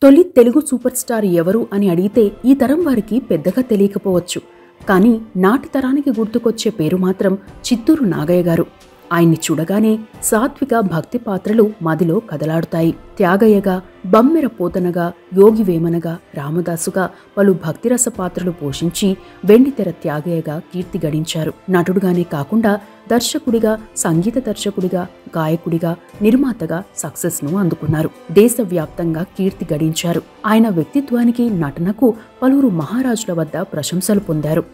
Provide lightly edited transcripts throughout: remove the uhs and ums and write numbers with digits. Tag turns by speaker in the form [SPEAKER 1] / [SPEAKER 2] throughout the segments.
[SPEAKER 1] తొలి Telugu super star ఎవరు అని అడిగితే ఈ తరం వారికి పెద్దగా తెలియకపోవచ్చు. కానీ నాటి తరానికి గుర్తుకొచ్చే పేరు మాత్రం చిత్తూరు నాగయ్య గారు. ఆయన్ని చూడగానే సాత్విక భక్తి పాత్రలు మదిలో కదలాడుతాయి. త్యాగయ్యగా, బమ్మెర పోతనగా, యోగి వేమనగా, రామదాసుగా పలు భక్తిరస పాత్రలు పోషించి వెండితెర త్యాగయ్యగా కీర్తి గడించారు. నటుడుగానే కాకుండా దర్శకుడిగా, సంగీత దర్శకుడిగా, గాయకుడిగా, నిర్మాతగా సక్సెస్ను అందుకున్నారు. దేశవ్యాప్తంగా కీర్తి గడించారు. ఆయన వ్యక్తిత్వానికి, నటనకు పలువురు మహారాజుల వద్ద ప్రశంసలు పొందారు.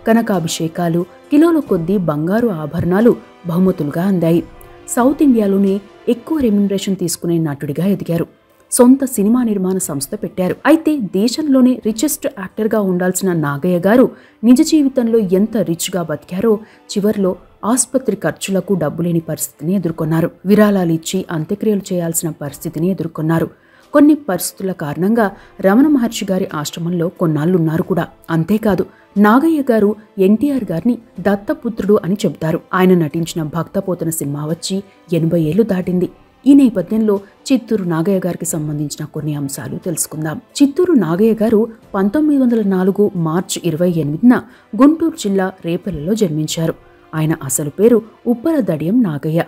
[SPEAKER 1] కనకాభిషేకాలు, కిలోల కొద్దీ బంగారు ఆభరణాలు బహుమతులుగా అందాయి. సౌత్ ఇండియాలోనే ఎక్కువ రెమ్యునరేషన్ తీసుకునే నటుడిగా ఎదిగారు. సొంత సినిమా నిర్మాణ సంస్థ పెట్టారు. అయితే దేశంలోనే రిచెస్ట్ యాక్టర్గా ఉండాల్సిన నాగయ్య గారు నిజ జీవితంలో ఎంత రిచ్గా బతికారో చివర్లో ఆసుపత్రి ఖర్చులకు డబ్బులేని పరిస్థితిని ఎదుర్కొన్నారు. విరాళాలు ఇచ్చి అంత్యక్రియలు చేయాల్సిన పరిస్థితిని ఎదుర్కొన్నారు. కొన్ని పరిస్థితుల కారణంగా రమణ మహర్షి గారి ఆశ్రమంలో కొన్నాళ్లున్నారు కూడా. అంతేకాదు, నాగయ్య గారు ఎన్టీఆర్ గారిని దత్తపుత్రుడు అని చెబుతారు. ఆయన నటించిన భక్తపోతన సినిమా వచ్చి 80 ఏళ్లు దాటింది. ఈ నేపథ్యంలో చిత్తూరు నాగయ్య గారికి సంబంధించిన కొన్ని అంశాలు తెలుసుకుందాం. చిత్తూరు నాగయ్య గారు 1904 మార్చి 28న గుంటూరు జిల్లా రేపల్లెలో జన్మించారు. ఆయన అసలు పేరు ఉప్పల దడియం నాగయ్య.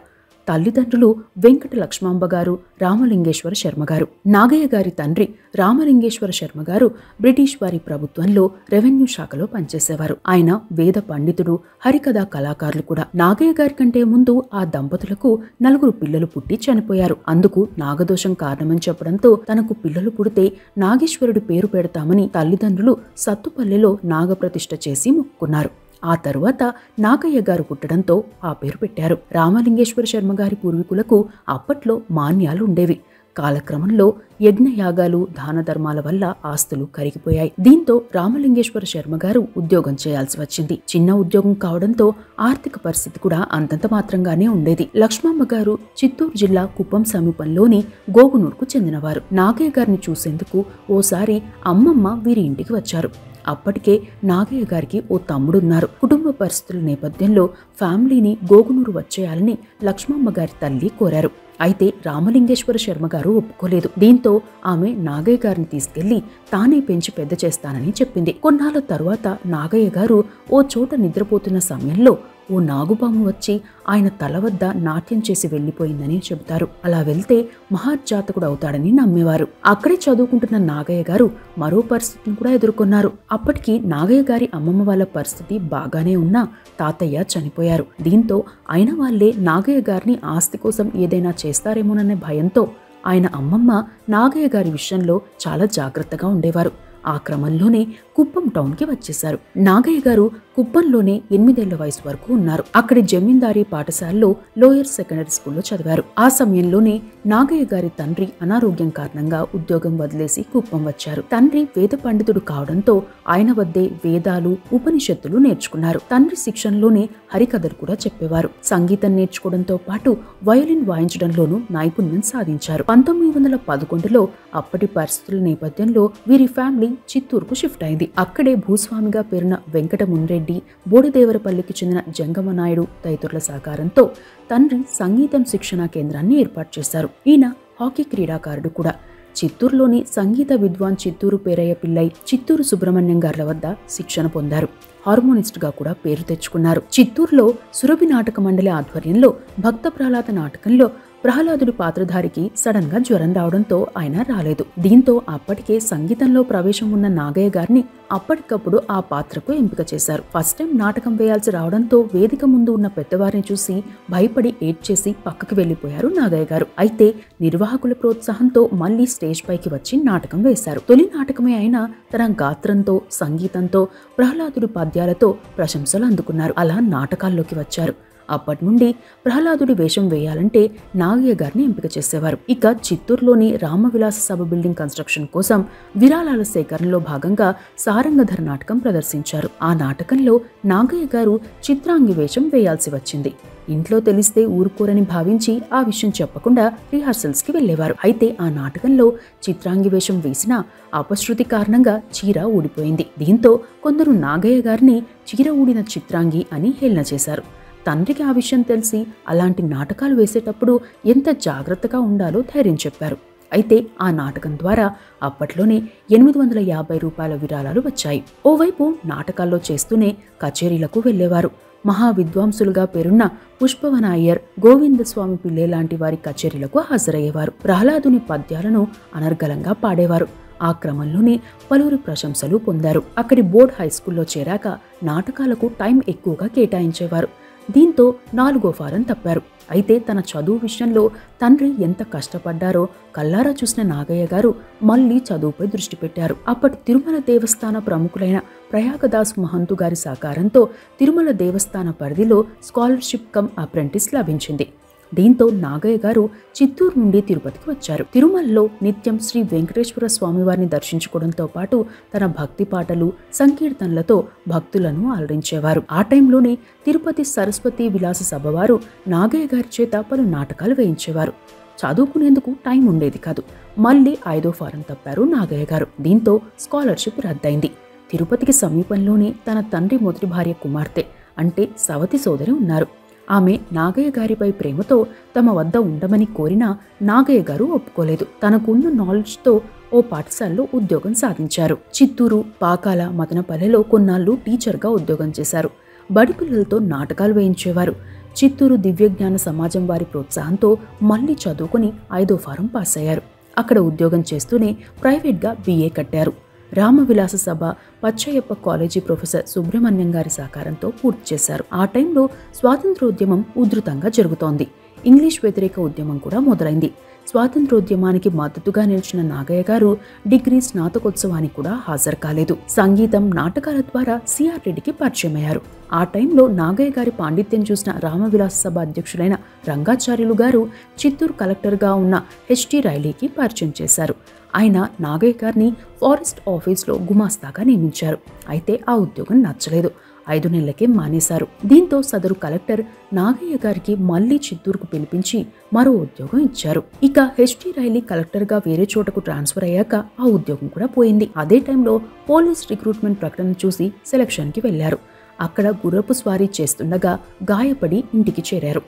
[SPEAKER 1] తల్లిదండ్రులు వెంకట లక్ష్మాంబ గారు, రామలింగేశ్వర శర్మ గారు. నాగయ్య గారి తండ్రి రామలింగేశ్వర శర్మ గారు బ్రిటిష్ వారి ప్రభుత్వంలో రెవెన్యూ శాఖలో పనిచేసేవారు. ఆయన వేద పండితుడు, హరికథా కళాకారులు కూడా. నాగయ్య గారి కంటే ముందు ఆ దంపతులకు 4 పిల్లలు పుట్టి చనిపోయారు. అందుకు నాగదోషం కారణమని చెప్పడంతో తనకు పిల్లలు పుడితే నాగేశ్వరుడి పేరు పెడతామని తల్లిదండ్రులు సత్తుపల్లెలో నాగప్రతిష్ఠ చేసి మొక్కుకున్నారు. ఆ తరువాత నాగయ్య గారు పుట్టడంతో ఆ పేరు పెట్టారు. రామలింగేశ్వర శర్మ గారి పూర్వీకులకు అప్పట్లో మాన్యాలు ఉండేవి. కాలక్రమంలో యజ్ఞయాగాలు, దాన ధర్మాల వల్ల ఆస్తులు కరిగిపోయాయి. దీంతో రామలింగేశ్వర శర్మ గారు ఉద్యోగం చేయాల్సి వచ్చింది. చిన్న ఉద్యోగం కావడంతో ఆర్థిక పరిస్థితి కూడా అంతంత మాత్రంగానే ఉండేది. లక్ష్మమ్మ గారు చిత్తూరు జిల్లా కుప్పం సమీపంలోని గోగునూరుకు చెందినవారు. నాగయ్య గారిని చూసేందుకు ఓసారి అమ్మమ్మ వీరి ఇంటికి వచ్చారు. అప్పటికే నాగయ్య గారికి ఓ తమ్ముడున్నారు. కుటుంబ పరిస్థితుల నేపథ్యంలో ఫ్యామిలీని గోగునూరు వచ్చేయాలని లక్ష్మమ్మ గారి తల్లి కోరారు. అయితే రామలింగేశ్వర శర్మ గారు ఒప్పుకోలేదు. దీంతో ఆమె నాగయ్య గారిని తీసుకెళ్లి తానే పెంచి పెద్ద చేస్తానని చెప్పింది. కొన్నాళ్ళ తరువాత నాగయ్య గారు ఓ చోట నిద్రపోతున్న సమయంలో ఓ నాగుపాము వచ్చి ఆయన తల వద్ద నాట్యం చేసి వెళ్లిపోయిందని చెబుతారు. అలా వెళ్తే మహాజాతకుడు అవుతాడని నమ్మేవారు. అక్కడే చదువుకుంటున్న నాగయ్య గారు మరో పరిస్థితిని కూడా ఎదుర్కొన్నారు. అప్పటికి నాగయ్య గారి అమ్మమ్మ వాళ్ళ పరిస్థితి బాగానే ఉన్నా తాతయ్య చనిపోయారు. దీంతో అయిన వాళ్లే నాగయ్య గారిని ఆస్తి కోసం ఏదైనా చేస్తారేమోననే భయంతో ఆయన అమ్మమ్మ నాగయ్య గారి విషయంలో చాలా జాగ్రత్తగా ఉండేవారు. ఆ క్రమంలోనే కుప్పం టౌన్కి వచ్చేశారు. నాగయ్య గారు కుప్పంలోనే 8 ఏళ్ల వయసు వరకు ఉన్నారు. అక్కడి జమీందారీ పాఠశాలలో లోయర్ సెకండరీ స్కూల్లో చదివారు. ఆ సమయంలోనే నాగయ్య గారి తండ్రి అనారోగ్యం కారణంగా ఉద్యోగం వదిలేసి కుప్పం వచ్చారు. తండ్రి వేద పండితుడు కావడంతో ఆయన వద్దే వేదాలు, ఉపనిషత్తులు నేర్చుకున్నారు. తండ్రి శిక్షణలోనే హరికథలు కూడా చెప్పేవారు. సంగీతం నేర్చుకోవడంతో పాటు వయోలిన్ వాయించడంలోనూ నైపుణ్యం సాధించారు. 1911లో అప్పటి పరిస్థితుల నేపథ్యంలో వీరి ఫ్యామిలీ చిత్తూరుకు షిఫ్ట్ అయింది. అక్కడే భూస్వామిగా పేరున వెంకట మున్రెడ్డి, బోడిదేవరపల్లికి చెందిన జంగమనాయుడు తదితరుల సహకారంతో తండ్రి సంగీతం శిక్షణా కేంద్రాన్ని ఏర్పాటు చేశారు. ఈయన హాకీ క్రీడాకారుడు కూడా. చిత్తూరులోని సంగీత విద్వాన్ చిత్తూరు పేరయ్య పిల్లై, చిత్తూరు సుబ్రహ్మణ్యం గార్ల వద్ద శిక్షణ పొందారు. హార్మోనిస్ట్ గా కూడా పేరు తెచ్చుకున్నారు. చిత్తూరులో సురభి నాటక మండలి ఆధ్వర్యంలో భక్త ప్రహ్లాద నాటకంలో ప్రహ్లాదుడి పాత్రధారికి సడన్ గా జ్వరం రావడంతో ఆయన రాలేదు. దీంతో అప్పటికే సంగీతంలో ప్రవేశం ఉన్న నాగయ్య గారిని అప్పటికప్పుడు ఆ పాత్రకు ఎంపిక చేశారు. ఫస్ట్ టైం నాటకం వేయాల్సి రావడంతో వేదిక ముందు ఉన్న పెద్దవారిని చూసి భయపడి ఏడ్చేసి పక్కకు వెళ్లిపోయారు నాగయ్య గారు. అయితే నిర్వాహకుల ప్రోత్సాహంతో మళ్లీ స్టేజ్ పైకి వచ్చి నాటకం వేశారు. తొలి నాటకమే అయినా తన గాత్రంతో, సంగీతంతో, ప్రహ్లాదుడి పద్యాలతో ప్రశంసలు అందుకున్నారు. అలా నాటకాల్లోకి వచ్చారు. అప్పటి నుండి ప్రహ్లాదుడి వేషం వేయాలంటే నాగయ్య గారిని ఎంపిక చేసేవారు. ఇక చిత్తూరులోని రామవిలాస సభ బిల్డింగ్ కన్స్ట్రక్షన్ కోసం విరాళాల సేకరణలో భాగంగా సారంగధర నాటకం ప్రదర్శించారు. ఆ నాటకంలో నాగయ్య గారు చిత్రాంగి వేషం వేయాల్సి వచ్చింది. ఇంట్లో తెలిస్తే ఊరుకోరని భావించి ఆ విషయం చెప్పకుండా రిహార్సల్స్ కి వెళ్లేవారు. అయితే ఆ నాటకంలో చిత్రాంగి వేషం వేసినా అపశృతి కారణంగా చీర ఊడిపోయింది. దీంతో కొందరు నాగయ్య గారిని చీర ఊడిన చిత్రాంగి అని హేళన చేశారు. తండ్రికి ఆ విషయం తెలిసి అలాంటి నాటకాలు వేసేటప్పుడు ఎంత జాగ్రత్తగా ఉండాలో ధైర్యం చెప్పారు. అయితే ఆ నాటకం ద్వారా అప్పట్లోనే 850 రూపాయల విరాళాలు వచ్చాయి. ఓవైపు నాటకాల్లో చేస్తూనే కచేరీలకు వెళ్లేవారు. మహా విద్వాంసులుగా పేరున్న పుష్పవన అయ్యర్, గోవిందస్వామి పిల్లే లాంటి వారి కచేరీలకు హాజరయ్యేవారు. ప్రహ్లాదుని పద్యాలను అనర్గళంగా పాడేవారు. ఆ క్రమంలోనే పలువురు ప్రశంసలు పొందారు. అక్కడి బోర్డ్ హైస్కూల్లో చేరాక నాటకాలకు టైం ఎక్కువగా కేటాయించేవారు. దీంతో 4వ ఫారం తప్పారు. అయితే తన చదువు విషయంలో తండ్రి ఎంత కష్టపడ్డారో కల్లారా చూసిన నాగయ్య గారు మళ్లీ చదువుపై దృష్టి పెట్టారు. అప్పటి తిరుమల దేవస్థాన ప్రముఖులైన ప్రయాగదాస్ మహంతు గారి సహకారంతో తిరుమల దేవస్థాన పరిధిలో స్కాలర్షిప్ కమ్ అప్రెంటిస్ లభించింది. దీంతో నాగయ్య గారు చిత్తూరు నుండి తిరుపతికి వచ్చారు. తిరుమలలో నిత్యం శ్రీ వెంకటేశ్వర స్వామివారిని దర్శించుకోవడంతో పాటు తన భక్తి పాటలు, సంకీర్తనలతో భక్తులను అలరించేవారు. ఆ టైంలోనే తిరుపతి సరస్వతి విలాస సభ వారు నాగయ్య గారి చేత పలు నాటకాలు వేయించేవారు. చదువుకునేందుకు టైం ఉండేది కాదు. మళ్లీ 5వ ఫారం తప్పారు నాగయ్య గారు. దీంతో స్కాలర్షిప్ రద్దయింది. తిరుపతికి సమీపంలోనే తన తండ్రి మొదటి భార్య కుమార్తె అంటే సవతి సోదరి ఉన్నారు. ఆమె నాగయ్య గారిపై ప్రేమతో తమ వద్ద ఉండమని కోరినా నాగయ్య గారు ఒప్పుకోలేదు. తనకున్న నాలెడ్జ్తో ఓ పాఠశాలలో ఉద్యోగం సాధించారు. చిత్తూరు, పాకాల, మదనపల్లెలో కొన్నాళ్లు టీచర్గా ఉద్యోగం చేశారు. బడి పిల్లలతో నాటకాలు వేయించేవారు. చిత్తూరు దివ్యజ్ఞాన సమాజం వారి ప్రోత్సాహంతో మళ్లీ చదువుకుని 5వ ఫారం పాస్ అయ్యారు. అక్కడ ఉద్యోగం చేస్తూనే ప్రైవేట్గా BA కట్టారు. రామవిలాస సభ, పచ్చయ్యప్ప కాలేజీ ప్రొఫెసర్ సుబ్రహ్మణ్యం గారి సహకారంతో పూర్తి చేశారు. ఆ టైంలో స్వాతంత్రోద్యమం ఉధృతంగా జరుగుతోంది. ఇంగ్లీష్ వ్యతిరేక ఉద్యమం కూడా మొదలైంది. స్వాతంత్రోద్యమానికి మద్దతుగా నిలిచిన నాగయ్య గారు డిగ్రీ స్నాతకోత్సవానికి కూడా హాజరు కాలేదు. సంగీతం, నాటకాల ద్వారా సిఆర్ రెడ్డికి పరిచయమయ్యారు. ఆ టైంలో నాగయ్య గారి పాండిత్యం చూసిన రామవిలాస సభ అధ్యక్షులైన రంగాచార్యులు గారు చిత్తూరు కలెక్టర్గా ఉన్న HT రైలీకి పరిచయం చేశారు. ఆయన నాగయ్య గారిని ఫారెస్ట్ ఆఫీస్లో గుమాస్తాగా నియమించారు. అయితే ఆ ఉద్యోగం నచ్చలేదు. 5 నెలలకే మానేశారు. దీంతో సదరు కలెక్టర్ నాగయ్య గారికి మళ్లీ చిత్తూరుకు పిలిపించి మరో ఉద్యోగం ఇచ్చారు. ఇక HT రైలీ కలెక్టర్గా వేరే చోటకు ట్రాన్స్ఫర్ అయ్యాక ఆ ఉద్యోగం కూడా పోయింది. అదే టైంలో పోలీస్ రిక్రూట్మెంట్ ప్రకటన చూసి సెలక్షన్కి వెళ్లారు. అక్కడ గుర్రపు స్వారీ చేస్తుండగా గాయపడి ఇంటికి చేరారు.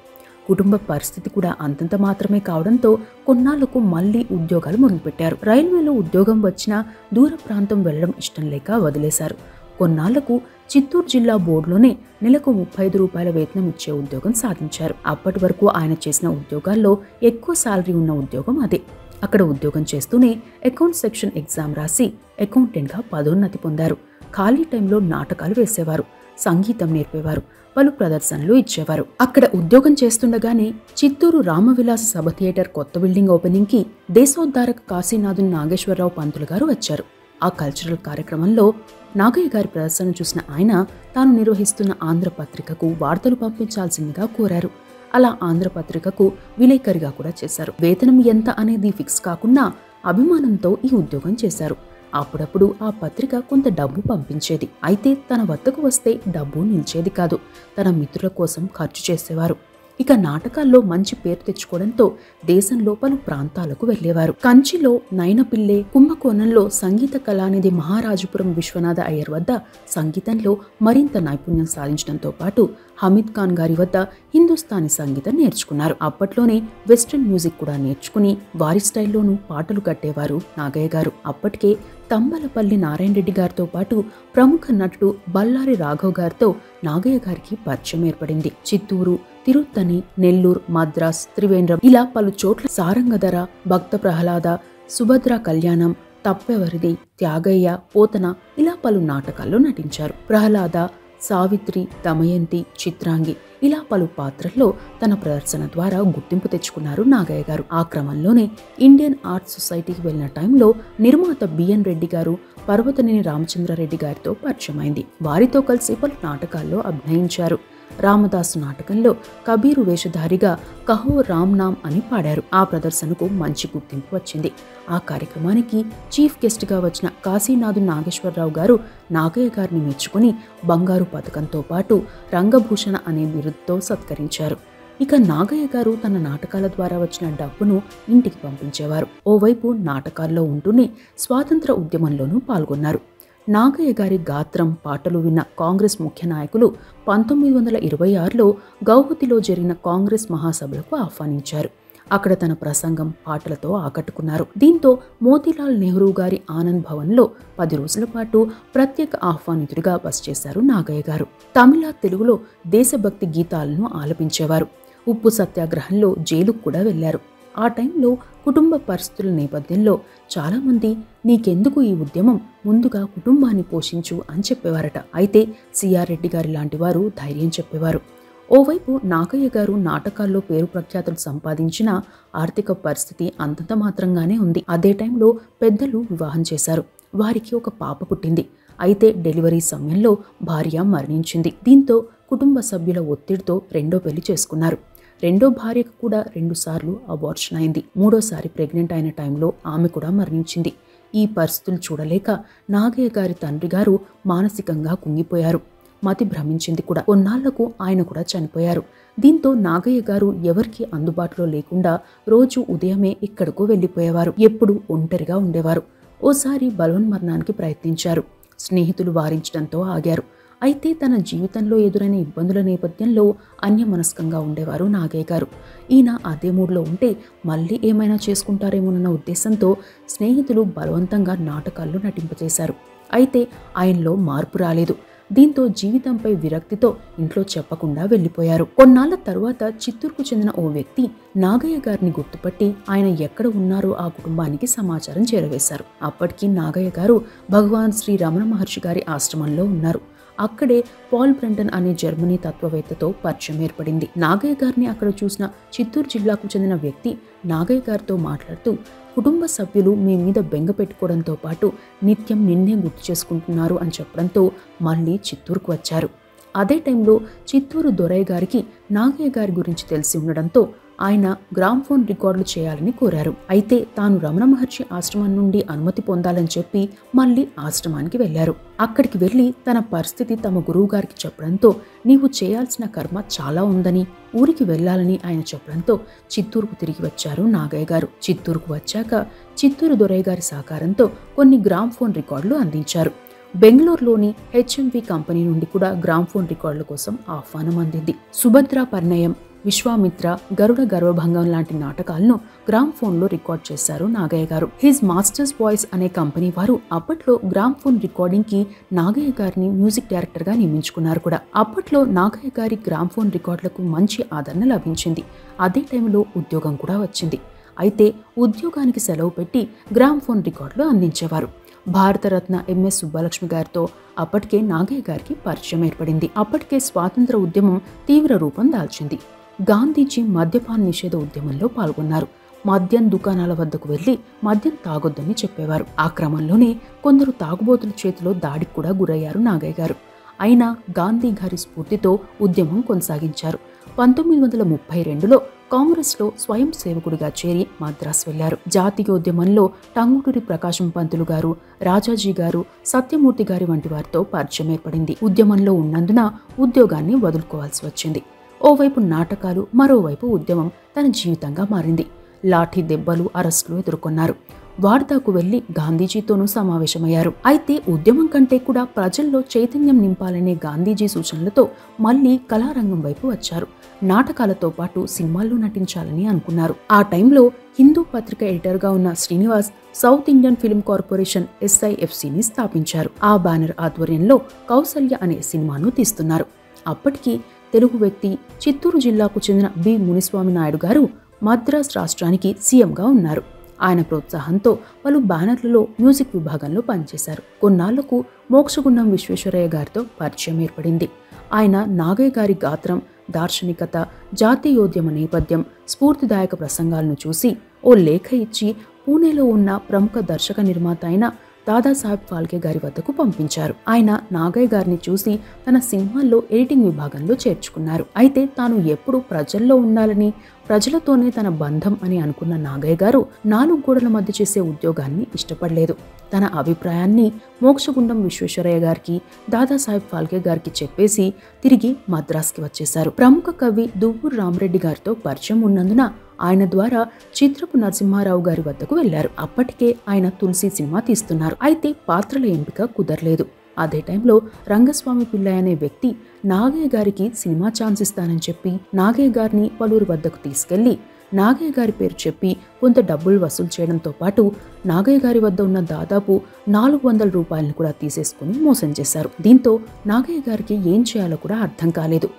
[SPEAKER 1] కుటుంబ పరిస్థితి కూడా అంతంత మాత్రమే కావడంతో కొన్నాళ్లకు మళ్లీ ఉద్యోగాలు మొదలుపెట్టారు. రైల్వేలో ఉద్యోగం వచ్చినా దూర ప్రాంతం వెళ్లడం ఇష్టం లేక వదిలేశారు. కొన్నాళ్లకు చిత్తూరు జిల్లా బోర్డులోనే నెలకు 35 రూపాయల వేతనం ఇచ్చే ఉద్యోగం సాధించారు. అప్పటి వరకు ఆయన చేసిన ఉద్యోగాల్లో ఎక్కువ శాలరీ ఉన్న ఉద్యోగం అదే. అక్కడ ఉద్యోగం చేస్తూనే అకౌంట్ సెక్షన్ ఎగ్జామ్ రాసి అకౌంటెంట్గా పదోన్నతి పొందారు. ఖాళీ టైంలో నాటకాలు వేసేవారు, సంగీతం నేర్పేవారు, పలు ప్రదర్శనలు ఇచ్చేవారు. అక్కడ ఉద్యోగం చేస్తుండగానే చిత్తూరు రామవిలాస సభ థియేటర్ కొత్త బిల్డింగ్ ఓపెనింగ్కి దేశోద్ధారక కాశీనాథుని నాగేశ్వరరావు పంతులు గారు వచ్చారు. ఆ కల్చరల్ కార్యక్రమంలో నాగయ్య గారి ప్రదర్శన చూసిన ఆయన తాను నిర్వహిస్తున్న ఆంధ్రపత్రికకు వార్తలు పంపించాల్సిందిగా కోరారు. అలా ఆంధ్రపత్రికకు విలేకరిగా కూడా చేశారు. వేతనం ఎంత అనేది ఫిక్స్ కాకుండా అభిమానంతో ఈ ఉద్యోగం చేశారు. అప్పుడప్పుడు ఆ పత్రిక కొంత డబ్బు పంపించేది. అయితే తన వద్దకు వస్తే డబ్బు నిలిచేది కాదు. తన మిత్రుల కోసం ఖర్చు చేసేవారు. ఇక నాటకాల్లో మంచి పేరు తెచ్చుకోవడంతో దేశంలో పలు ప్రాంతాలకు వెళ్లేవారు. కంచిలో నయనపిల్లె, కుంభకోణంలో సంగీత కళానిధి మహారాజపురం విశ్వనాథ అయ్యర్ వద్ద సంగీతంలో మరింత నైపుణ్యం సాధించడంతో పాటు హమీద్ ఖాన్ గారి వద్ద హిందుస్థానీ సంగీతం నేర్చుకున్నారు. అప్పట్లోనే వెస్ట్రన్ మ్యూజిక్ కూడా నేర్చుకుని వారి స్టైల్లోనూ పాటలు కట్టేవారు నాగయ్య గారు. అప్పటికే తంబలపల్లి నారాయణ రెడ్డి గారితో పాటు ప్రముఖ నటుడు బల్లారి రాఘవ్ గారితో నాగయ్య గారికి పరిచయం ఏర్పడింది. చిత్తూరు, తిరుత్తని, నెల్లూరు, మద్రాస్, త్రివేంద్రం ఇలా పలు చోట్ల సారంగధర, భక్త ప్రహ్లాద, సుభద్ర కళ్యాణం, తప్పెవరిది, త్యాగయ్య, పోతన ఇలా పలు నాటకాల్లో నటించారు. ప్రహ్లాద, సావిత్రి, దమయంతి, చిత్రాంగి ఇలా పలు పాత్రల్లో తన ప్రదర్శన ద్వారా గుర్తింపు తెచ్చుకున్నారు నాగయ్య గారు. ఆ క్రమంలోనే ఇండియన్ ఆర్ట్స్ సొసైటీకి వెళ్లిన టైంలో నిర్మాత బిఎన్ రెడ్డి గారు పర్వతనేని రామచంద్రారెడ్డి గారితో పరిచయమైంది. వారితో కలిసి పలు నాటకాల్లో అభినయించారు. రామదాసు నాటకంలో కబీరు వేషధారిగా కహో రామ్ నామ్ అని పాడారు. ఆ ప్రదర్శనకు మంచి గుర్తింపు వచ్చింది. ఆ కార్యక్రమానికి చీఫ్ గెస్ట్గా వచ్చిన కాశీనాథు నాగేశ్వరరావు గారు నాగయ్య గారిని మెచ్చుకుని బంగారు పథకంతో పాటు రంగభూషణ అనే బిరుదుతో సత్కరించారు. ఇక నాగయ్య గారు తన నాటకాల ద్వారా వచ్చిన డబ్బును ఇంటికి పంపించేవారు. ఓవైపు నాటకాల్లో ఉంటూనే స్వాతంత్ర ఉద్యమంలోనూ పాల్గొన్నారు. నాగయ్య గారి గాత్రం, పాటలు విన్న కాంగ్రెస్ ముఖ్య నాయకులు 1926లో గౌహతిలో జరిగిన కాంగ్రెస్ మహాసభలకు ఆహ్వానించారు. అక్కడ తన ప్రసంగం, పాటలతో ఆకట్టుకున్నారు. దీంతో మోతీలాల్ నెహ్రూ గారి ఆనంద్ భవన్లో 10 రోజుల పాటు ప్రత్యేక ఆహ్వానితుడిగా బస చేశారు నాగయ్య గారు. తమిళ, తెలుగులో దేశభక్తి గీతాలను ఆలపించేవారు. ఉప్పు సత్యాగ్రహంలో జైలుకు కూడా వెళ్లారు. ఆ టైంలో కుటుంబ పరిస్థితుల నేపథ్యంలో చాలామంది నీకెందుకు ఈ ఉద్యమం, ముందుగా కుటుంబాన్ని పోషించు అని చెప్పేవారట. అయితే సిఆర్ రెడ్డి గారి లాంటి వారు ధైర్యం చెప్పేవారు. ఓవైపు నాగయ్య గారు నాటకాల్లో పేరు ప్రఖ్యాతులు సంపాదించిన ఆర్థిక పరిస్థితి అంతంత మాత్రంగానే ఉంది. అదే టైంలో పెద్దలు వివాహం చేశారు. వారికి ఒక పాప పుట్టింది. అయితే డెలివరీ సమయంలో భార్య మరణించింది. దీంతో కుటుంబ సభ్యుల ఒత్తిడితో రెండో పెళ్లి చేసుకున్నారు. రెండో భార్యకు కూడా 2 సార్లు అబార్షన్ అయింది. మూడోసారి ప్రెగ్నెంట్ అయిన టైంలో ఆమె కూడా మరణించింది. ఈ పరిస్థితులు చూడలేక నాగయ్య గారి తండ్రి గారు మానసికంగా కుంగిపోయారు. మతి భ్రమించింది కూడా. కొన్నాళ్లకు ఆయన కూడా చనిపోయారు. దీంతో నాగయ్య గారు ఎవరికి అందుబాటులో లేకుండా రోజు ఉదయమే ఇక్కడకు వెళ్లిపోయేవారు. ఎప్పుడు ఒంటరిగా ఉండేవారు. ఓసారి బలవన్మరణానికి ప్రయత్నించారు. స్నేహితులు వారించడంతో ఆగారు. అయితే తన జీవితంలో ఎదురైన ఇబ్బందుల నేపథ్యంలో అన్యమనస్కంగా ఉండేవారు నాగయ్య గారు. ఈయన అదే మూడ్లో ఉంటే మళ్ళీ ఏమైనా చేసుకుంటారేమోనన్న ఉద్దేశంతో స్నేహితులు బలవంతంగా నాటకాల్లో నటింపచేశారు. అయితే ఆయనలో మార్పు రాలేదు. దీంతో జీవితంపై విరక్తితో ఇంట్లో చెప్పకుండా వెళ్లిపోయారు. కొన్నాళ్ల తరువాత చిత్తూరుకు చెందిన ఓ వ్యక్తి నాగయ్య గారిని గుర్తుపట్టి ఆయన ఎక్కడ ఉన్నారో ఆ కుటుంబానికి సమాచారం చేరవేశారు. అప్పటికి నాగయ్య గారు భగవాన్ శ్రీ రమణ మహర్షి గారి ఆశ్రమంలో ఉన్నారు. అక్కడే పాల్ బ్రంటన్ అనే జర్మనీ తత్వవేత్తతో పరిచయం ఏర్పడింది. నాగయ్య గారిని అక్కడ చూసిన చిత్తూరు జిల్లాకు చెందిన వ్యక్తి నాగయ్య గారితో మాట్లాడుతూ, కుటుంబ సభ్యులు మీ మీద బెంగ పెట్టుకోవడంతో పాటు నిత్యం నిన్నే గుర్తు చేసుకుంటున్నారు అని చెప్పడంతో మళ్ళీ చిత్తూరుకు వచ్చారు. అదే టైంలో చిత్తూరు దొరయ్య గారికి నాగయ్య గారి గురించి తెలిసి ఉండడంతో ఆయన గ్రామ్ఫోన్ రికార్డులు చేయాలని కోరారు. అయితే తాను రమణ మహర్షి ఆశ్రమం నుండి అనుమతి పొందాలని చెప్పి మళ్ళీ ఆశ్రమానికి వెళ్లారు. అక్కడికి వెళ్లి తన పరిస్థితి తమ గురువు గారికి చెప్పడంతో నీవు చేయాల్సిన కర్మ చాలా ఉందని, ఊరికి వెళ్లాలని ఆయన చెప్పడంతో చిత్తూరుకు తిరిగి వచ్చారు నాగయ్య గారు. చిత్తూరుకు వచ్చాక చిత్తూరు దొరయ్య గారి సహకారంతో కొన్ని గ్రామ్ఫోన్ రికార్డులు అందించారు. బెంగళూరులోని హెచ్ఎంవి కంపెనీ నుండి కూడా గ్రామ్ఫోన్ రికార్డుల కోసం ఆహ్వానం అందింది. సుభద్ర పరిణయం, విశ్వామిత్ర, గరుడ గర్వభంగం లాంటి నాటకాలను గ్రామ్ఫోన్లో రికార్డ్ చేశారు నాగయ్య గారు. హిజ్ మాస్టర్స్ వాయిస్ అనే కంపెనీ వారు అప్పట్లో గ్రామ్ఫోన్ రికార్డింగ్ కి నాగయ్య గారిని మ్యూజిక్ డైరెక్టర్ గా నియమించుకున్నారు కూడా. అప్పట్లో నాగయ్య గారి గ్రామ్ఫోన్ రికార్డులకు మంచి ఆదరణ లభించింది. అదే టైంలో ఉద్యోగం కూడా వచ్చింది. అయితే ఉద్యోగానికి సెలవు పెట్టి గ్రామ్ఫోన్ రికార్డులు అందించేవారు. భారతరత్న ఎంఎస్ సుబ్బలక్ష్మి గారితో అప్పటికే నాగయ్య గారికి పరిచయం ఏర్పడింది. అప్పటికే స్వాతంత్ర ఉద్యమం తీవ్ర రూపం దాల్చింది. గాంధీజీ మద్యపాన నిషేధ ఉద్యమంలో పాల్గొన్నారు. మద్యం దుకాణాల వద్దకు వెళ్లి మద్యం తాగొద్దని చెప్పేవారు. ఆ క్రమంలోనే కొందరు తాగుబోతుల చేతిలో దాడికి కూడా గురయ్యారు నాగయ్య గారు. అయినా గాంధీ గారి స్ఫూర్తితో ఉద్యమం కొనసాగించారు. 1932లో కాంగ్రెస్లో స్వయం సేవకుడిగా చేరి మద్రాసు వెళ్లారు. జాతీయోద్యమంలో టంగుటూరి ప్రకాశం పంతులు గారు, రాజాజీ గారు, సత్యమూర్తి గారి వంటి వారితో పరిచయం ఏర్పడింది. ఉద్యమంలో ఉన్నందున ఉద్యోగాన్ని వదులుకోవాల్సి వచ్చింది. ఓవైపు నాటకాలు, మరోవైపు ఉద్యమం తన జీవితంగా మారింది. లాఠీ దెబ్బలు, అరెస్టులు ఎదుర్కొన్నారు. వార్దాకు వెళ్లి గాంధీజీతోనూ సమావేశమయ్యారు. అయితే ఉద్యమం కంటే కూడా ప్రజల్లో చైతన్యం నింపాలనే గాంధీజీ సూచనలతో మళ్లీ కళారంగం వైపు వచ్చారు. నాటకాలతో పాటు సినిమాల్లో నటించాలని అనుకున్నారు. ఆ టైంలో హిందూ పత్రిక ఎడిటర్గా ఉన్న Srinivas south Indian film corporation SIFCని స్థాపించారు. ఆ బ్యానర్ ఆధ్వర్యంలో కౌసల్య అనే సినిమాను తీస్తున్నారు. అప్పటికి తెలుగు వ్యక్తి, చిత్తూరు జిల్లాకు చెందిన బి మునిస్వామి నాయుడు గారు మద్రాస్ రాష్ట్రానికి సీఎంగా ఉన్నారు. ఆయన ప్రోత్సాహంతో పలు బ్యానర్లలో మ్యూజిక్ విభాగంలో పనిచేశారు. కొన్నాళ్లకు మోక్షగుండం విశ్వేశ్వరయ్య గారితో పరిచయం ఏర్పడింది. ఆయన నాగయ్య గారి గాత్రం, దార్శనికత, జాతీయోద్యమ నేపథ్యం, స్ఫూర్తిదాయక ప్రసంగాలను చూసి ఓ లేఖ ఇచ్చి పూణేలో ఉన్న ప్రముఖ దర్శక నిర్మాత అయిన దాదాసాహెబ్ ఫాల్కే గారి వద్దకు పంపించారు. ఆయన నాగయ్య గారిని చూసి తన సినిమాల్లో ఎడిటింగ్ విభాగంలో చేర్చుకున్నారు. అయితే తాను ఎప్పుడు ప్రజల్లో ఉండాలని, ప్రజలతోనే తన బంధం అని అనుకున్న నాగయ్య గారు 4 గోడల మధ్య చేసే ఉద్యోగాన్ని ఇష్టపడలేదు. తన అభిప్రాయాన్ని మోక్షగుండం విశ్వేశ్వరయ్య గారికి, దాదాసాహెబ్ ఫాల్కే గారికి చెప్పేసి తిరిగి మద్రాస్కి వచ్చేశారు. ప్రముఖ కవి దువ్వూరు రామరెడ్డి గారితో పరిచయం ఉన్నందున ఆయన ద్వారా చిత్రపు నరసింహారావు గారి వద్దకు వెళ్లారు. అప్పటికే ఆయన తులసి సినిమా తీస్తున్నారు. అయితే పాత్రల ఎంపిక కుదరలేదు. అదే టైంలో రంగస్వామి పిల్లయ్య అనే వ్యక్తి నాగయ్య గారికి సినిమా ఛాన్స్ ఇస్తానని చెప్పి నాగయ్య గారిని పలువురు వద్దకు తీసుకెళ్లి నాగయ్య గారి పేరు చెప్పి కొంత డబ్బులు వసూలు చేయడంతో పాటు నాగయ్య గారి వద్ద ఉన్న దాదాపు 400 రూపాయలను కూడా తీసేసుకుని మోసం చేశారు. దీంతో నాగయ్య గారికి ఏం చేయాలో కూడా అర్థం కాలేదు.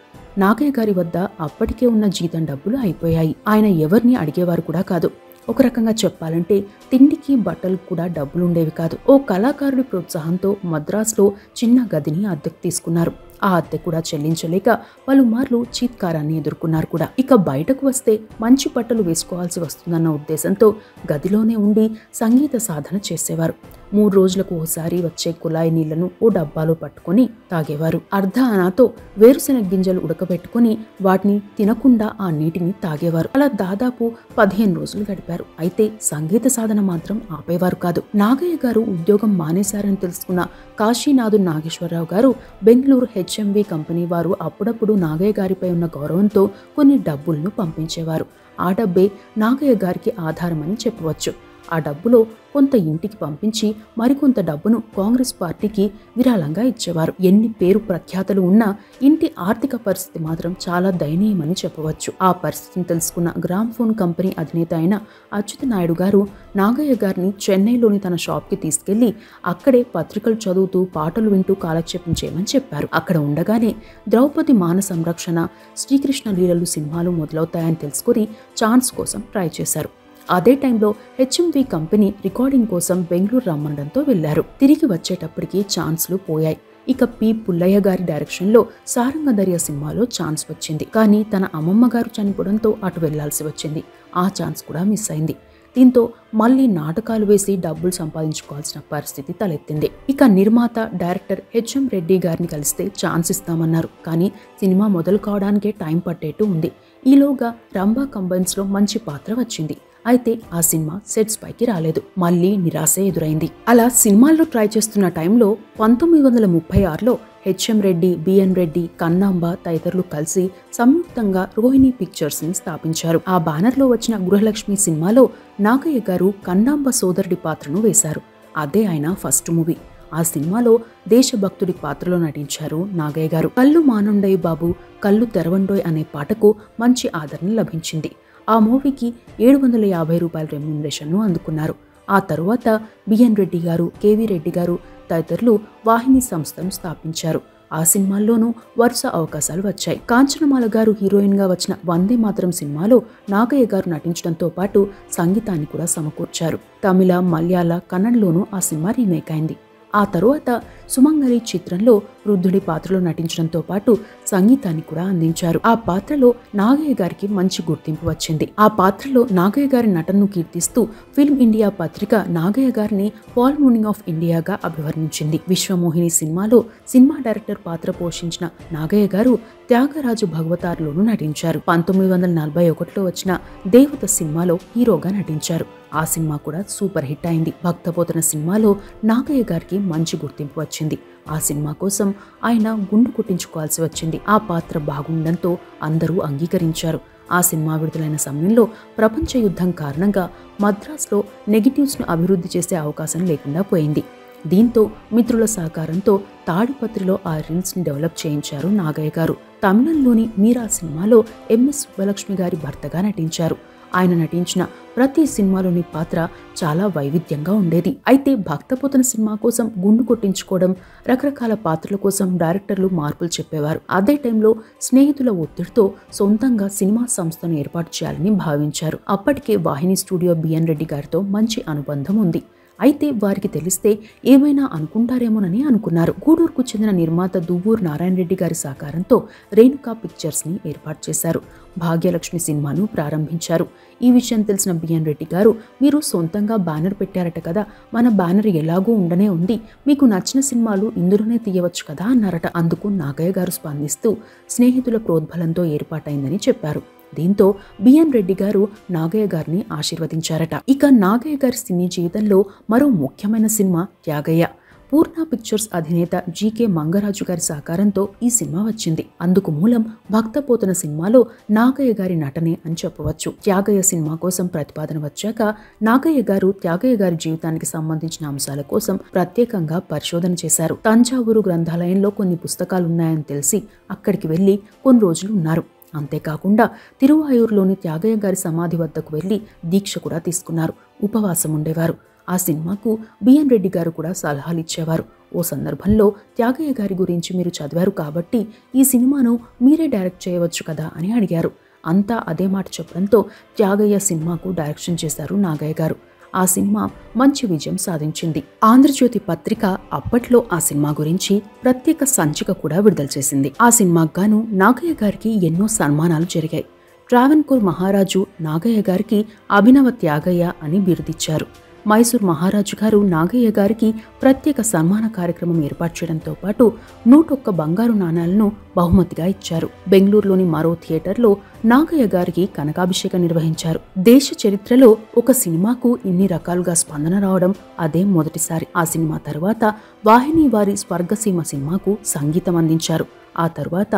[SPEAKER 1] నాగయ్య గారి వద్ద అప్పటికే ఉన్న జీతం డబ్బులు అయిపోయాయి. ఆయన ఎవరిని అడిగేవారు కూడా కాదు. ఒక రకంగా చెప్పాలంటే తిండికి బట్టలకు కూడా డబ్బులుండేవి కాదు. ఓ కళాకారుడి ప్రోత్సాహంతో మద్రాసులో చిన్న గదిని అద్దెకు తీసుకున్నారు. ఆ అద్దె కూడా చెల్లించలేక పలుమార్లు చీత్కారాన్ని ఎదుర్కొన్నారు కూడా. ఇక బయటకు వస్తే మంచి బట్టలు వేసుకోవాల్సి వస్తుందన్న ఉద్దేశంతో గదిలోనే ఉండి సంగీత సాధన చేసేవారు. 3 రోజులకు ఓసారి వచ్చే కుళాయి నీళ్లను ఓ డబ్బాలో పట్టుకుని తాగేవారు. అర్ధ అనాతో వేరుశెనగ గింజలు ఉడకబెట్టుకుని వాటిని తినకుండా ఆ నీటిని తాగేవారు. అలా దాదాపు 15 రోజులు గడిపారు. అయితే సంగీత సాధన మాత్రం ఆపేవారు కాదు. నాగయ్య గారు ఉద్యోగం మానేశారని తెలుసుకున్న కాశీనాథు నాగేశ్వరరావు గారు బెంగళూరు HMV కంపెనీ వారు అప్పుడప్పుడు నాగయ్య గారిపై ఉన్న గౌరవంతో కొన్ని డబ్బులను పంపించేవారు. ఆ డబ్బే నాగయ్య గారికి ఆధారమని చెప్పవచ్చు. ఆ డబ్బులో కొంత ఇంటికి పంపించి మరికొంత డబ్బును కాంగ్రెస్ పార్టీకి విరాళంగా ఇచ్చేవారు. ఎన్ని పేరు ప్రఖ్యాతలు ఉన్నా ఇంటి ఆర్థిక పరిస్థితి మాత్రం చాలా దయనీయమని చెప్పవచ్చు. ఆ పరిస్థితిని తెలుసుకున్న గ్రామ్ఫోన్ కంపెనీ అధినేత అయిన అచ్యుతనాయుడు గారు నాగయ్య గారిని చెన్నైలోని తన షాప్కి తీసుకెళ్లి అక్కడే పత్రికలు చదువుతూ పాటలు వింటూ కాలక్షేపం చేయమని చెప్పారు. అక్కడ ఉండగానే ద్రౌపది మాన సంరక్షణ, శ్రీకృష్ణ లీలలు సినిమాలు మొదలవుతాయని తెలుసుకుని ఛాన్స్ కోసం ట్రై చేశారు. అదే టైంలో HMV కంపెనీ రికార్డింగ్ కోసం బెంగళూరు రమ్మనడంతో వెళ్లారు. తిరిగి వచ్చేటప్పటికి ఛాన్స్లు పోయాయి. ఇక పి పుల్లయ్య గారి డైరెక్షన్లో సారంగధర్య సినిమాలో ఛాన్స్ వచ్చింది. కానీ తన అమ్మమ్మ గారు చనిపోవడంతో అటు వెళ్లాల్సి వచ్చింది. ఆ ఛాన్స్ కూడా మిస్ అయింది. దీంతో మళ్లీ నాటకాలు వేసి డబ్బులు సంపాదించుకోవాల్సిన పరిస్థితి తలెత్తింది. ఇక నిర్మాత, డైరెక్టర్ HM రెడ్డి గారిని కలిస్తే ఛాన్స్ ఇస్తామన్నారు. కానీ సినిమా మొదలు కావడానికే టైం పట్టేట్టు ఉంది. ఈలోగా రంభా కంబైన్స్ లో మంచి పాత్ర వచ్చింది. అయితే ఆ సినిమా సెట్స్ పైకి రాలేదు. మళ్లీ నిరాశ ఎదురైంది. అలా సినిమాల్లో ట్రై చేస్తున్న టైంలో 1936లో HM రెడ్డి, BN రెడ్డి, కన్నాంబ తదితరులు కలిసి సంయుక్తంగా రోహిణి పిక్చర్స్ ని స్థాపించారు. ఆ బ్యానర్ లో వచ్చిన గృహలక్ష్మి సినిమాలో నాగయ్య గారు కన్నాంబ సోదరుడి పాత్రను వేశారు. అదే ఆయన ఫస్ట్ మూవీ. ఆ సినిమాలో దేశభక్తుడి పాత్రలో నటించారు నాగయ్య గారు. కళ్ళు మానుండయ్ బాబు, కళ్ళు తెరవండోయ్ అనే పాటకు మంచి ఆదరణ లభించింది. ఆ మూవీకి 750 రూపాయల రెమ్యూనరేషన్ను అందుకున్నారు. ఆ తరువాత BN రెడ్డి గారు, KV రెడ్డి గారు తదితరులు వాహిని సంస్థను స్థాపించారు. ఆ సినిమాల్లోనూ వరుస అవకాశాలు వచ్చాయి. కాంచనమాల గారు హీరోయిన్ గా వచ్చిన వందే మాతరం సినిమాలో నాగయ్య గారు నటించడంతో పాటు సంగీతాన్ని కూడా సమకూర్చారు. తమిళ, మలయాళ, కన్నడలోనూ ఆ సినిమా రీమేక్ అయింది. ఆ తరువాత సుమంగళి చిత్రంలో వృద్ధుడి పాత్రలో నటించడంతో పాటు సంగీతాన్ని కూడా అందించారు. ఆ పాత్రలో నాగయ్య గారికి మంచి గుర్తింపు వచ్చింది. ఆ పాత్రలో నాగయ్య గారి నటనను కీర్తిస్తూ ఫిల్మ్ ఇండియా పత్రిక నాగయ్య గారిని పాల్ మూనింగ్ ఆఫ్ ఇండియాగా అభివర్ణించింది. విశ్వమోహిని సినిమాలో సినిమా డైరెక్టర్ పాత్ర పోషించిన నాగయ్య గారు త్యాగరాజు భగవతార్లోనూ నటించారు. 1941లో వచ్చిన దేవత సినిమాలో హీరోగా నటించారు. ఆ సినిమా కూడా సూపర్ హిట్ అయింది. భక్తపోతన సినిమాలో నాగయ్య గారికి మంచి గుర్తింపు వచ్చింది. ఆ సినిమా కోసం ఆయన గుండు కొట్టించుకోవాల్సి వచ్చింది. ఆ పాత్ర బాగుండడంతో అందరూ అంగీకరించారు. ఆ సినిమా విడుదలైన సమయంలో ప్రపంచ యుద్ధం కారణంగా మద్రాసులో నెగిటివ్స్ను అభివృద్ధి చేసే అవకాశం లేకుండా పోయింది. దీంతో మిత్రుల సహకారంతో తాడిపత్రిలో ఆ రీల్స్ని డెవలప్ చేయించారు నాగయ్య గారు. తమిళంలోని మీరా సినిమాలో MS సుబ్బలక్ష్మి గారి భర్తగా నటించారు. ఆయన నటించిన ప్రతి సినిమాలోని పాత్ర చాలా వైవిధ్యంగా ఉండేది. అయితే భక్తపోతన సినిమా కోసం గుండు కొట్టించుకోవడం, రకరకాల పాత్రల కోసం డైరెక్టర్లు మార్పులు చెప్పేవారు. అదే టైంలో స్నేహితుల ఒత్తిడితో సొంతంగా సినిమా సంస్థను ఏర్పాటు చేయాలని భావించారు. అప్పటికే వాహిని స్టూడియో BN రెడ్డి గారితో మంచి అనుబంధం ఉంది. అయితే వారికి తెలిస్తే ఏమైనా అనుకుంటారేమోనని అనుకున్నారు. గూడూరుకు చెందిన నిర్మాత దువ్వూరు నారాయణ రెడ్డి గారి సహకారంతో రేణుకా పిక్చర్స్ ని ఏర్పాటు చేశారు. భాగ్యలక్ష్మి సినిమాను ప్రారంభించారు. ఈ విషయం తెలిసిన BN రెడ్డి గారు, మీరు సొంతంగా బ్యానర్ పెట్టారట కదా, మన బ్యానర్ ఎలాగూ ఉండనే ఉంది, మీకు నచ్చిన సినిమాలు ఇందులోనే తీయవచ్చు కదా అన్నారట. అందుకు నాగయ్య గారు స్పందిస్తూ స్నేహితుల ప్రోద్బలంతో ఏర్పాటైందని చెప్పారు. దీంతో BN రెడ్డి గారు నాగయ్య గారిని ఆశీర్వదించారట. ఇక నాగయ్య గారి సినీ జీవితంలో మరో ముఖ్యమైన సినిమా త్యాగయ్య. పూర్ణ పిక్చర్స్ అధినేత GK మంగరాజు గారి సహకారంతో ఈ సినిమా వచ్చింది. అందుకు మూలం భక్తపోతన సినిమాలో నాగయ్య గారి నటనే అని చెప్పవచ్చు. త్యాగయ్య సినిమా కోసం ప్రతిపాదన వచ్చాక నాగయ్య గారు త్యాగయ్య గారి జీవితానికి సంబంధించిన అంశాల కోసం ప్రత్యేకంగా పరిశోధన చేశారు. తంజావూరు గ్రంథాలయంలో కొన్ని పుస్తకాలున్నాయని తెలిసి అక్కడికి వెళ్లి కొన్ని రోజులు ఉన్నారు. అంతేకాకుండా తిరువాయూరులోని త్యాగయ్య గారి సమాధి వద్దకు వెళ్లి దీక్ష కూడా తీసుకున్నారు. ఉపవాసం ఉండేవారు. ఆ సినిమాకు బిఎన్ రెడ్డి గారు కూడా సలహాలు ఇచ్చేవారు. ఓ సందర్భంలో త్యాగయ్య గారి గురించి మీరు చదివారు కాబట్టి ఈ సినిమాను మీరే డైరెక్ట్ చేయవచ్చు కదా అని అడిగారు. అంతా అదే మాట చెప్పడంతో త్యాగయ్య సినిమాకు డైరెక్షన్ చేశారు నాగయ్య గారు. ఆ సినిమా మంచి విజయం సాధించింది. ఆంధ్రజ్యోతి పత్రిక అప్పట్లో ఆ సినిమా గురించి ప్రత్యేక సంచిక కూడా విడుదల చేసింది. ఆ సినిమాకు గాను నాగయ్య గారికి ఎన్నో సన్మానాలు జరిగాయి. ట్రావెన్కోర్ మహారాజు నాగయ్య గారికి అభినవ త్యాగయ్య అని బిరుదిచ్చారు. మైసూర్ మహారాజు గారు నాగయ్య గారికి ప్రత్యేక సన్మాన కార్యక్రమం ఏర్పాటు చేయడంతో పాటు 101 బంగారు నాణాలను బహుమతిగా ఇచ్చారు. బెంగళూరులోని మరో థియేటర్లో నాగయ్య గారికి కనకాభిషేకం నిర్వహించారు. దేశ చరిత్రలో ఒక సినిమాకు ఇన్ని రకాలుగా స్పందన రావడం అదే మొదటిసారి. ఆ సినిమా తర్వాత వాహిని వారి స్వర్గసీమ సినిమాకు సంగీతం అందించారు. ఆ తరువాత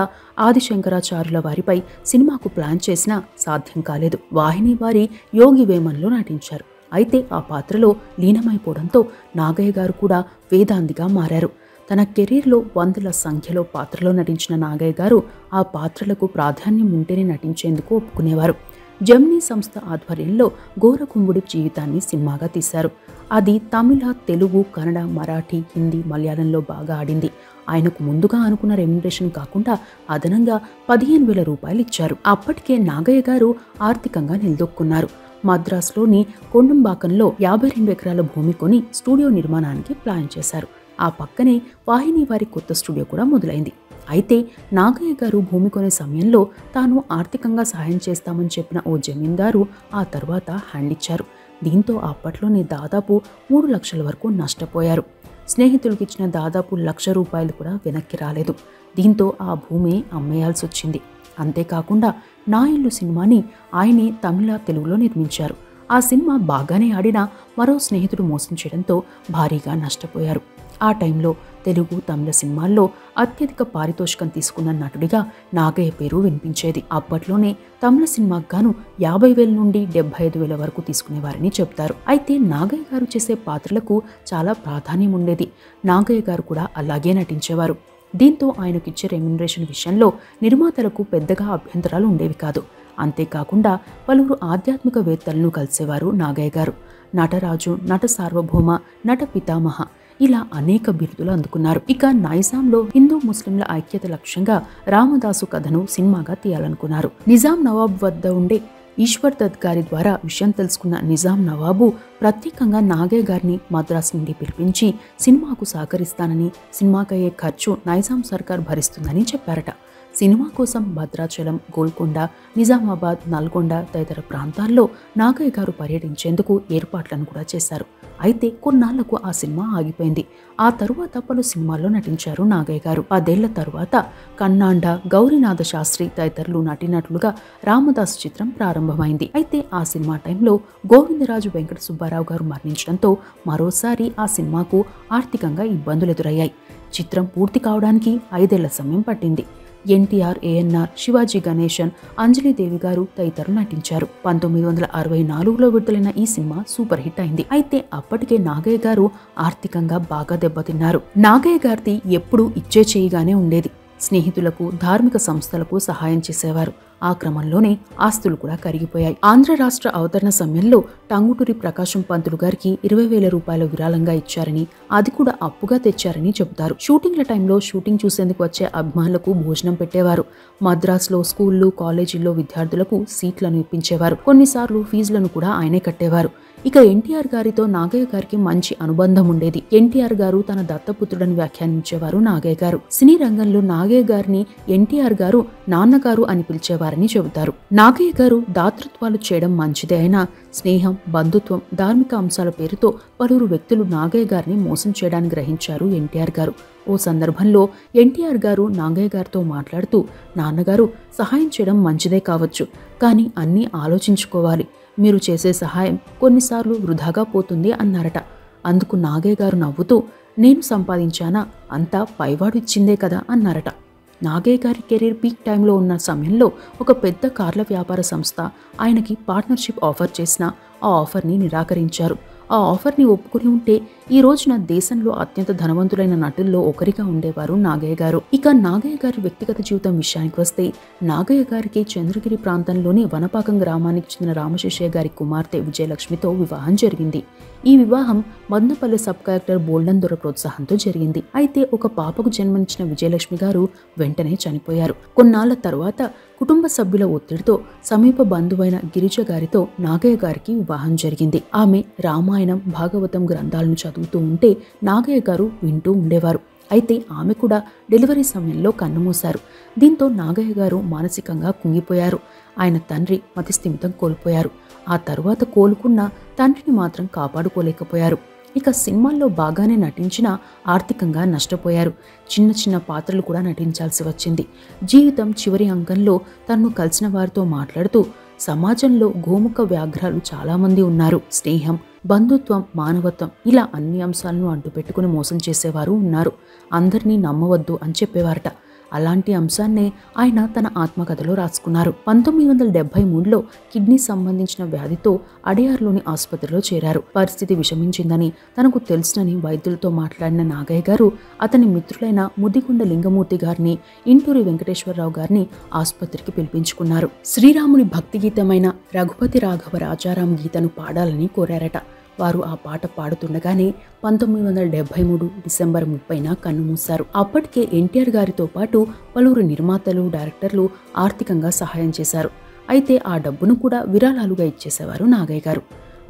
[SPEAKER 1] ఆదిశంకరాచార్యుల వారిపై సినిమాకు ప్లాన్ చేసినా సాధ్యం కాలేదు. వాహిని వారి యోగి వేమన్లో నటించారు. అయితే ఆ పాత్రలో లీనమైపోవడంతో నాగయ్య గారు కూడా వేదాంతిగా మారారు. తన కెరీర్లో వందల సంఖ్యలో పాత్రలో నటించిన నాగయ్య గారు ఆ పాత్రలకు ప్రాధాన్యం ఉంటేనే నటించేందుకు ఒప్పుకునేవారు. జెమినీ సంస్థ ఆధ్వర్యంలో గోరకుంబుడి జీవితాన్ని సినిమాగా తీశారు. అది తమిళ, తెలుగు, కన్నడ, మరాఠీ, హిందీ, మలయాళంలో బాగా ఆడింది. ఆయనకు ముందుగా అనుకున్న రెమ్యునరేషన్ కాకుండా అదనంగా 15,000 రూపాయలు ఇచ్చారు. అప్పటికే నాగయ్య గారు ఆర్థికంగా నిలదొక్కున్నారు. మద్రాసులోని కొండంబాకంలో 52 ఎకరాల భూమి కొని స్టూడియో నిర్మాణానికి ప్లాన్ చేశారు. ఆ పక్కనే వాహిని వారి కొత్త స్టూడియో కూడా మొదలైంది. అయితే నాగయ్య గారు భూమి కొనే సమయంలో తాను ఆర్థికంగా సహాయం చేస్తామని చెప్పిన ఓ జమీందారు ఆ తర్వాత హ్యాండ్ ఇచ్చారు. దీంతో అప్పట్లోనే దాదాపు 3 లక్షల వరకు నష్టపోయారు. స్నేహితులకు ఇచ్చిన దాదాపు 1,00,000 రూపాయలు కూడా వెనక్కి రాలేదు. దీంతో ఆ భూమి అమ్మేయాల్సి వచ్చింది. అంతేకాకుండా నా ఇల్లు సినిమాని ఆయనే తమిళ, తెలుగులో నిర్మించారు. ఆ సినిమా బాగానే ఆడినా మరో స్నేహితుడు మోసం చేయడంతో భారీగా నష్టపోయారు. ఆ టైంలో తెలుగు, తమిళ సినిమాల్లో అత్యధిక పారితోషికం తీసుకున్న నటుడిగా నాగయ్య పేరు వినిపించేది. అప్పట్లోనే తమిళ సినిమాకు గాను 50,000 నుండి 75,000 వరకు తీసుకునేవారని చెప్తారు. అయితే నాగయ్య గారు చేసే పాత్రలకు చాలా ప్రాధాన్యం ఉండేది. నాగయ్య గారు కూడా అలాగే నటించేవారు. దీంతో ఆయనకిచ్చే రెమ్యునరేషన్ విషయంలో నిర్మాతలకు పెద్దగా అభ్యంతరాలు ఉండేవి కాదు. అంతేకాకుండా పలువురు ఆధ్యాత్మికవేత్తలను కలిసేవారు నాగయ్య గారు. నటరాజు, నట సార్వభౌమ, నట పితామహ ఇలా అనేక బిరుదులు అందుకున్నారు. ఇక నైజాంలో హిందూ ముస్లింల ఐక్యత లక్ష్యంగా రామదాసు కథను సినిమాగా తీయాలనుకున్నారు. నిజాం నవాబ్ వద్ద ఉండే ఈశ్వర్ దత్ గారి ద్వారా విషయం తెలుసుకున్న నిజాం నవాబు ప్రత్యేకంగా నాగయ్య గారిని మద్రాసు నుండి పిలిపించి సినిమాకు సహకరిస్తానని, సినిమాకయ్యే ఖర్చు నైజాం సర్కార్ భరిస్తుందని చెప్పారట. సినిమా కోసం భద్రాచలం, గోల్కొండ, నిజామాబాద్, నల్గొండ తదితర ప్రాంతాల్లో నాగయ్య గారు పర్యటించేందుకు ఏర్పాట్లను కూడా చేశారు. అయితే కొన్నాళ్లకు ఆ సినిమా ఆగిపోయింది. ఆ తరువాత పలు సినిమాల్లో నటించారు నాగయ్య గారు. 10 ఏళ్ల తరువాత కన్నాండ, గౌరీనాథ శాస్త్రి తదితరులు నటినట్లుగా రామదాసు చిత్రం ప్రారంభమైంది. అయితే ఆ సినిమా టైంలో గోవిందరాజు వెంకట సుబ్బారావు గారు మరణించడంతో మరోసారి ఆ సినిమాకు ఆర్థికంగా ఇబ్బందులు ఎదురయ్యాయి. చిత్రం పూర్తి కావడానికి 5 ఏళ్ల సమయం పట్టింది. ఎన్టీఆర్, ఏఎన్ఆర్, శివాజీ గణేశన్, అంజలిదేవి గారు తదితరులు నటించారు. 1964లో విడుదలైన ఈ సినిమా సూపర్ హిట్ అయింది. అయితే అప్పటికే నాగయ్య గారు ఆర్థికంగా బాగా దెబ్బతిన్నారు. నాగయ్య గారిది ఎప్పుడూ ఇచ్చే చేయిగానే ఉండేది. స్నేహితులకు, ధార్మిక సంస్థలకు సహాయం చేసేవారు. ఆ క్రమంలోనే ఆస్తులు కూడా కరిగిపోయాయి. ఆంధ్ర రాష్ట్ర అవతరణ సమయంలో టంగుటూరి ప్రకాశం పంతులు గారికి 20,000 రూపాయల విరాళంగా ఇచ్చారని, అది కూడా అప్పుగా తెచ్చారని చెబుతారు. షూటింగ్ల టైంలో షూటింగ్ చూసేందుకు వచ్చే అభిమానులకు భోజనం పెట్టేవారు. మద్రాసులో స్కూళ్లు, కాలేజీల్లో విద్యార్థులకు సీట్లను ఇప్పించేవారు. కొన్నిసార్లు ఫీజులను కూడా ఆయనే కట్టేవారు. ఇక ఎన్టీఆర్ గారితో నాగయ్య గారికి మంచి అనుబంధం ఉండేది. ఎన్టీఆర్ గారు తన దత్తపుత్రుడని వ్యాఖ్యానించేవారు నాగయ్య గారు. సినీ రంగంలో నాగయ్య గారిని ఎన్టీఆర్ గారు నాన్నగారు అని పిలిచేవారని చెబుతారు. నాగయ్య గారు దాతృత్వాలు చేయడం మంచిదే అయినా స్నేహం, బంధుత్వం, ధార్మిక అంశాల పేరుతో పలువురు వ్యక్తులు నాగయ్య గారిని మోసం చేయడానికి గ్రహించారు ఎన్టీఆర్ గారు. ఓ సందర్భంలో ఎన్టీఆర్ గారు నాగయ్య గారితో మాట్లాడుతూ, నాన్నగారు సహాయం చేయడం మంచిదే కావచ్చు, కానీ అన్నీ ఆలోచించుకోవాలి. మీరు చేసే సహాయం కొన్నిసార్లు వృధాగా పోతుంది అన్నారట. అందుకు నాగయ్య గారు నవ్వుతూ, నేను సంపాదించానా, అంతా పైవాడు ఇచ్చిందే కదా అన్నారట. నాగయ్య గారి కెరీర్ పీక్ టైంలో ఉన్న సమయంలో ఒక పెద్ద కార్ల వ్యాపార సంస్థ ఆయనకి పార్ట్నర్షిప్ ఆఫర్ చేసినా ఆ ఆఫర్ని నిరాకరించారు. ఆ ఆఫర్ని ఒప్పుకుని ఉంటే ఈ రోజున దేశంలో అత్యంత ధనవంతులైన నటుల్లో ఒకరిగా ఉండేవారు నాగయ్య గారు. ఇక నాగయ్య గారి వ్యక్తిగత జీవితం విషయానికి వస్తే, నాగయ్య గారికి చంద్రగిరి ప్రాంతంలోని వనపాకం గ్రామానికి చెందిన రామశేషయ్య గారి కుమార్తె విజయలక్ష్మితో వివాహం జరిగింది. ఈ వివాహం మదనపల్లి సబ్ కలెక్టర్ బోల్డన్ దొర ప్రోత్సాహంతో జరిగింది. అయితే ఒక పాపకు జన్మనిచ్చిన విజయలక్ష్మి గారు వెంటనే చనిపోయారు. కొన్నాళ్ల తరువాత కుటుంబ సభ్యుల ఒత్తిడితో సమీప బంధువైన గిరిజ గారితో నాగయ్య గారికి వివాహం జరిగింది. ఆమె రామాయణం, భాగవతం గ్రంథాలను చదువుతూ ఉంటే నాగయ్య గారు వింటూ ఉండేవారు. అయితే ఆమె కూడా డెలివరీ సమయంలో కన్నుమూశారు. దీంతో నాగయ్య గారు మానసికంగా కుంగిపోయారు. ఆయన తండ్రి మతిస్థిమితం కోల్పోయారు. ఆ తరువాత కోలుకున్న తండ్రిని మాత్రం కాపాడుకోలేకపోయారు. ఇక సినిమాల్లో బాగానే నటించినా ఆర్థికంగా నష్టపోయారు. చిన్న చిన్న పాత్రలు కూడా నటించాల్సి వచ్చింది. జీవితం చివరి అంకంలో తనను కలిసిన వారితో మాట్లాడుతూ, సమాజంలో గోముఖ వ్యాఘ్రాలు చాలామంది ఉన్నారు. స్నేహం, బంధుత్వం, మానవత్వం ఇలా అన్ని అంశాలను అడ్డుపెట్టుకుని మోసం చేసేవారు ఉన్నారు. అందరినీ నమ్మవద్దు అని చెప్పేవారట. అలాంటి అంశాన్నే ఆయన తన ఆత్మకథలో రాసుకున్నారు. 1973లో కిడ్నీ సంబంధించిన వ్యాధితో అడియార్లోని ఆసుపత్రిలో చేరారు. పరిస్థితి విషమించిందని తనకు తెలుసునని వైద్యులతో మాట్లాడిన నాగయ్య గారు అతని మిత్రులైన ముదిగొండ లింగమూర్తి గారిని, ఇంటూరి వెంకటేశ్వరరావు గారిని ఆసుపత్రికి పిలిపించుకున్నారు. శ్రీరాముడి భక్తి గీతమైన రఘుపతి రాఘవ రాజారాం గీతను పాడాలని కోరారట. వారు ఆ పాట పాడుతుండగానే 1973 డిసెంబర్ 30న కన్నుమూశారు. అప్పటికే ఎన్టీఆర్ గారితో పాటు పలువురు నిర్మాతలు, డైరెక్టర్లు ఆర్థికంగా సహాయం చేశారు. అయితే ఆ డబ్బును కూడా విరాళాలుగా ఇచ్చేసేవారు నాగయ్య గారు.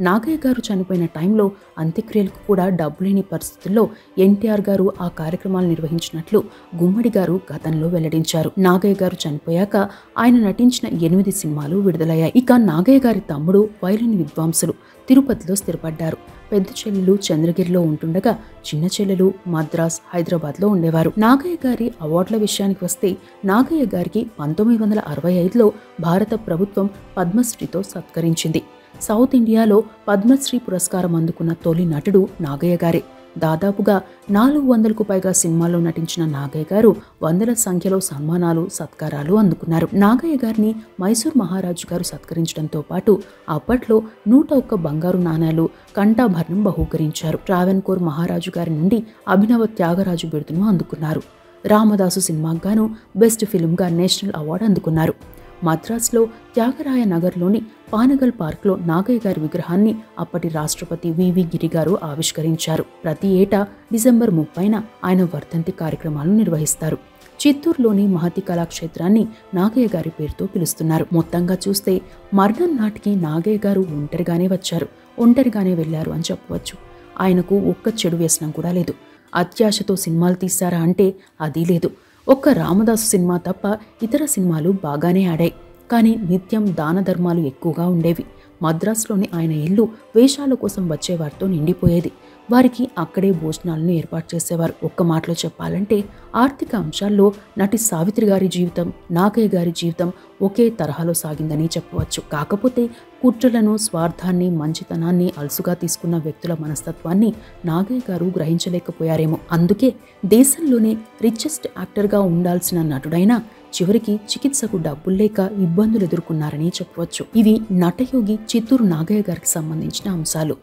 [SPEAKER 1] నాగయ్య గారు చనిపోయిన టైంలో అంత్యక్రియలకు కూడా డబ్బు లేని పరిస్థితుల్లో ఎన్టీఆర్ గారు ఆ కార్యక్రమాలు నిర్వహించినట్లు గుమ్మడి గారు గతంలో వెల్లడించారు. నాగయ్య గారు చనిపోయాక ఆయన నటించిన 8 సినిమాలు విడుదలయ్యాయి. ఇక నాగయ్య గారి తమ్ముడు వయలిన్ విద్వాంసులు తిరుపతిలో స్థిరపడ్డారు. పెద్ద చెల్లెలు చంద్రగిరిలో ఉంటుండగా చిన్న చెల్లెలు మద్రాస్, హైదరాబాద్లో ఉండేవారు. నాగయ్య గారి అవార్డుల విషయానికి వస్తే, నాగయ్య గారికి 1965లో భారత ప్రభుత్వం పద్మశ్రీతో సత్కరించింది. సౌత్ ఇండియాలో పద్మశ్రీ పురస్కారం అందుకున్న తొలి నటుడు నాగయ్య గారే. దాదాపుగా 400కు పైగా సినిమాల్లో నటించిన నాగయ్య గారు వందల సంఖ్యలో సన్మానాలు, సత్కారాలు అందుకున్నారు. నాగయ్య గారిని మైసూర్ మహారాజు గారు సత్కరించడంతో పాటు అప్పట్లో 101 బంగారు నాణేలు, కంఠాభరణం బహూకరించారు. ట్రావెన్కోర్ మహారాజు గారి నుండి అభినవ త్యాగరాజు బిరుదును అందుకున్నారు. రామదాసు సినిమాకు గాను బెస్ట్ ఫిల్మ్గా నేషనల్ అవార్డు అందుకున్నారు. మద్రాసులో త్యాగరాయ నగర్లోని పానగల్ పార్క్లో నాగయ్య గారి విగ్రహాన్ని అప్పటి రాష్ట్రపతి వివి గిరి గారు ఆవిష్కరించారు. ప్రతి ఏటా డిసెంబర్ 30న ఆయన వర్ధంతి కార్యక్రమాలను నిర్వహిస్తారు. చిత్తూరులోని మహతి కళాక్షేత్రాన్ని నాగయ్య గారి పేరుతో పిలుస్తున్నారు. మొత్తంగా చూస్తే మరణం నాటికి నాగయ్య గారు ఒంటరిగానే వచ్చారు, ఒంటరిగానే వెళ్లారు అని చెప్పవచ్చు. ఆయనకు ఒక్క చెడు వ్యసనం కూడా లేదు. అత్యాశతో సినిమాలు తీశారా అంటే అదీ లేదు. ఒక్క రామదాసు సినిమా తప్ప ఇతర సినిమాలు బాగానే ఆడాయి. కానీ నిత్యం దాన ధర్మాలు ఎక్కువగా ఉండేవి. మద్రాసులోని ఆయన ఇల్లు వేషాల కోసం వచ్చేవారితో నిండిపోయేది. వారికి అక్కడే భోజనాలను ఏర్పాటు చేసేవారు. ఒక్క మాటలో చెప్పాలంటే ఆర్థిక అంశాల్లో నటి సావిత్రి గారి జీవితం, నాగయ్య గారి జీవితం ఒకే తరహాలో సాగిందని చెప్పవచ్చు. కాకపోతే కుట్రలను, స్వార్థాన్ని, మంచితనాన్ని అలుసుగా తీసుకున్న వ్యక్తుల మనస్తత్వాన్ని నాగయ్య గారు గ్రహించలేకపోయారేమో. అందుకే దేశంలోనే రిచెస్ట్ యాక్టర్గా ఉండాల్సిన నటుడైనా చివరికి చికిత్సకు డబ్బులు లేక ఇబ్బందులు ఎదుర్కొన్నారని చెప్పవచ్చు. ఇవి నటయోగి చిత్తూరు నాగయ్య గారికి సంబంధించిన అంశాలు.